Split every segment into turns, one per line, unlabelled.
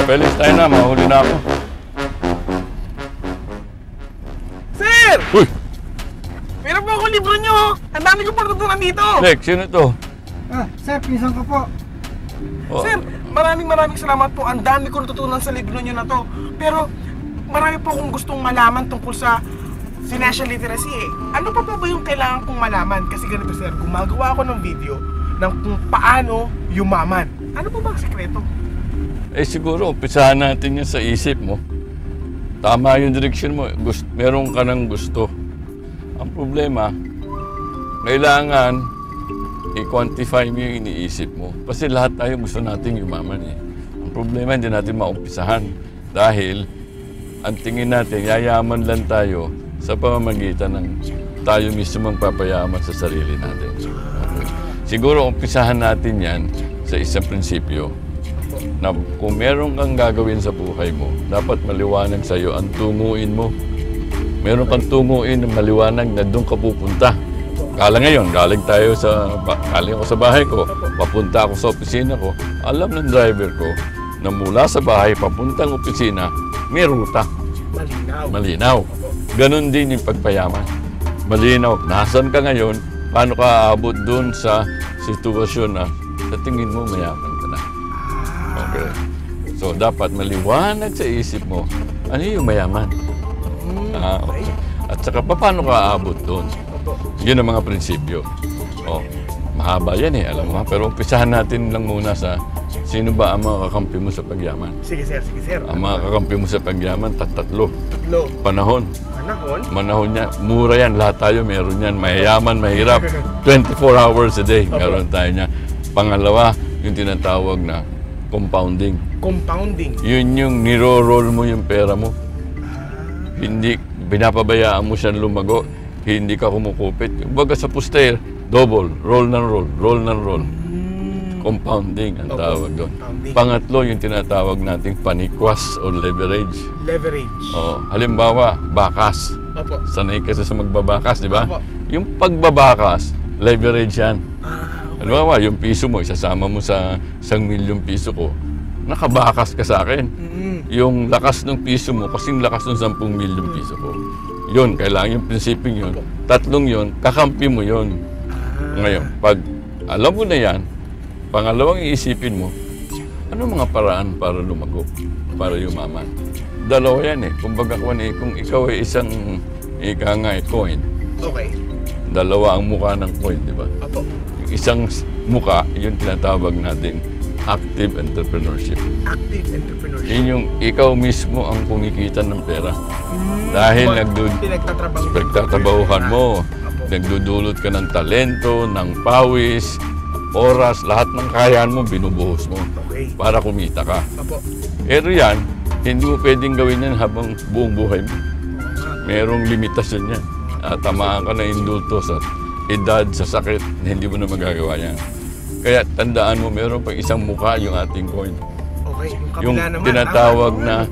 Pelis tayo na, mahuli na ako.
Sir!
Uy!
Meron po akong libro nyo! Ang dami ko patutunan dito!
Lex, sino to?
Sir, pinsan ko po.
Oh.
Sir, maraming salamat po. Ang dami ko natutunan sa libro nyo na to. Pero, marami po akong gustong malaman tungkol sa financial literacy eh. Ano pa ba yung kailangan kong malaman? Kasi ganito sir, gumagawa ako ng video ng kung paano yumaman. Ano pa ba ang sekreto?
Eh siguro, umpisahan natin yan sa isip mo. Tama yung direction mo. Meron ka ng gusto. Ang problema, kailangan i-quantify mo yung iniisip mo. Kasi lahat tayo gusto natin yumaman eh. Ang problema, hindi natin maumpisahan. Dahil, ang tingin natin, yayaman lang tayo sa pamamagitan ng tayo mismo magpapayaman sa sarili natin. Okay. Siguro, umpisahan natin yan sa isang prinsipyo na kung meron kang gagawin sa buhay mo, dapat maliwanag sa iyo ang tunguin mo. Meron kang tunguin na maliwanag na doon ka pupunta. Kala ngayon, galing ako sa bahay ko, papunta ako sa opisina ko, alam ng driver ko na mula sa bahay papuntang opisina, may ruta. Malinaw. Ganon din yung pagpayaman. Malinaw. Nasaan ka ngayon? Paano ka aabot doon sa sitwasyon na sa tingin mo mayaman ka na? Okay. So, dapat maliwanag sa isip mo, ano yung mayaman? Okay. At saka, paano ka aabot doon? Yun ang mga prinsipyo. Oh, mahaba yan eh, alam mo. Pero umpisahan natin lang muna sa sino ba ang mga kakampi mo sa pagyaman?
Sige sir.
Ang mga kakampi mo sa pagyaman, tatlo. Panahon.
Manahon
niya. Mura yan. Lahat tayo meron yan. Mayayaman, mahirap. 24 hours a day. Meron tayo niya. Pangalawa, yung tinatawag na compounding. Yun yung niro-roll mo yung pera mo. Hindi, binapabayaan mo siyang lumago. Hindi ka kumukupit. Baga sa puster, double. Roll ng roll. Compounding ang tawag doon. Pangatlo, yung tinatawag nating panikwas o leverage. Halimbawa, bakas.
Opo.
Sanay kasi sa magbabakas, di ba?
Opo.
Yung pagbabakas, leverage yan.
Okay.
Halimbawa, yung piso mo, isasama mo sa 1,000,000 piso ko, nakabakas ka sa akin. Yung lakas ng piso mo, kasing lakas ng 10,000,000 piso ko. Yun, kailangan yung prinsipyo yun. Tatlong yun, kakampi mo yun. Ngayon, pag alam mo na yan, pangalawang iisipin mo, ano mga paraan para lumago, para yumaman? Dalawa yan eh. Kumbaga kung ikaw ay isang coin,
Okay.
dalawa ang mukha ng coin, di ba?
Opo.
Yung isang mukha, yun tinatawag natin active entrepreneurship. Yun yung ikaw mismo ang kumikita ng pera. Dahil pinagtatrabahuhan mo, nagdudulot ka ng talento, ng pawis, oras, lahat ng kayaan mo, binubuhos mo para kumita ka. Pero yan, hindi mo pwedeng gawin yan habang buong buhay mo. Merong limitasyon yan. Tamaan ka na indulto sa edad, sa sakit, hindi mo na magagawa yan. Kaya tandaan mo, meron pang isang mukha yung ating coin.
Okay,
yung tinatawag na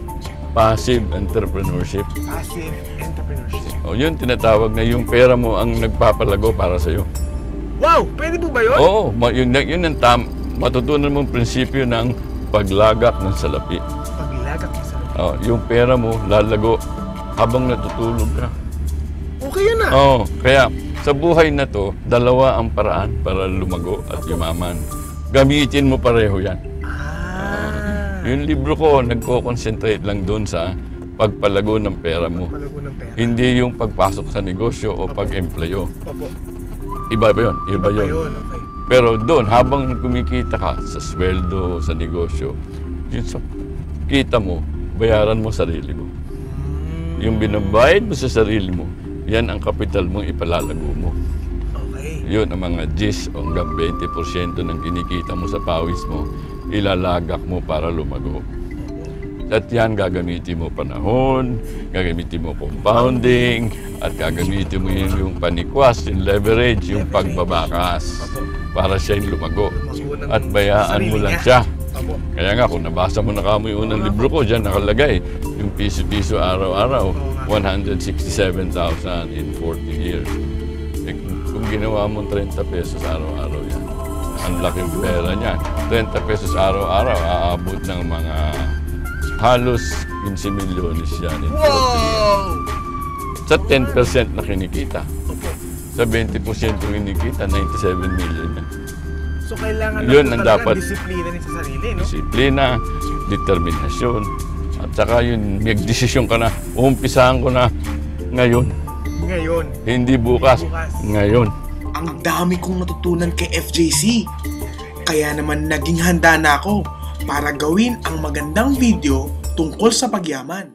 passive entrepreneurship. O yun tinatawag na yung pera mo ang nagpapalago para sa'yo.
Wow! Pwede po ba yun?
Oo, yun ang matutunan mong prinsipyo ng paglagak ng salapi. Yung pera mo lalago habang natutulog ka.
Okay yan ah.
Kaya sa buhay na to, dalawa ang paraan para lumago at yumaman. Gamitin mo pareho yan. Yung libro ko, nagko-concentrate lang doon sa pagpalago ng pera mo. Hindi yung pagpasok sa negosyo o pag-empleyo. Iba ba yun? Iba yun.
Okay.
Pero doon, habang kumikita ka sa sweldo, sa negosyo, yun sa kita mo, bayaran mo sarili mo. Yung binabayad mo sa sarili mo, yan ang kapital mong ipalalago mo.
Okay.
Yun ang mga 10 o hanggang 20% ng kinikita mo sa pawis mo, ilalagak mo para lumago. At yan, gagamitin mo panahon, gagamitin mo compounding, at gagamitin mo yung panikwas, yung leverage, yung pagbabakas, para siya yung lumago. At bayaan mo lang siya. Kaya nga, kung nabasa mo na kamo yung unang libro ko, dyan nakalagay, yung piso-piso araw-araw, 167,000 in 40 years. Kung ginawa mo 30 pesos araw-araw yan, ang laking pera niyan. 30 pesos araw-araw, aabot ng mga halos 15 milyones yan.
Wow!
Sa 10% na kinikita.
Opo.
Sa 20% kinikita, 97 million na.
So kailangan
Yun
na
ang
po talaga
dapat.
disiplina niya sa sarili, no?
Disiplina, determinasyon, at saka yun, mag-desisyon ka na, umpisahan ko na ngayon,
Ngayon.
hindi bukas,
Bukas.
ngayon.
Ang dami kong natutunan kay FJC. Kaya naman naging handa na ako para gawin ang magandang video tungkol sa pagyaman.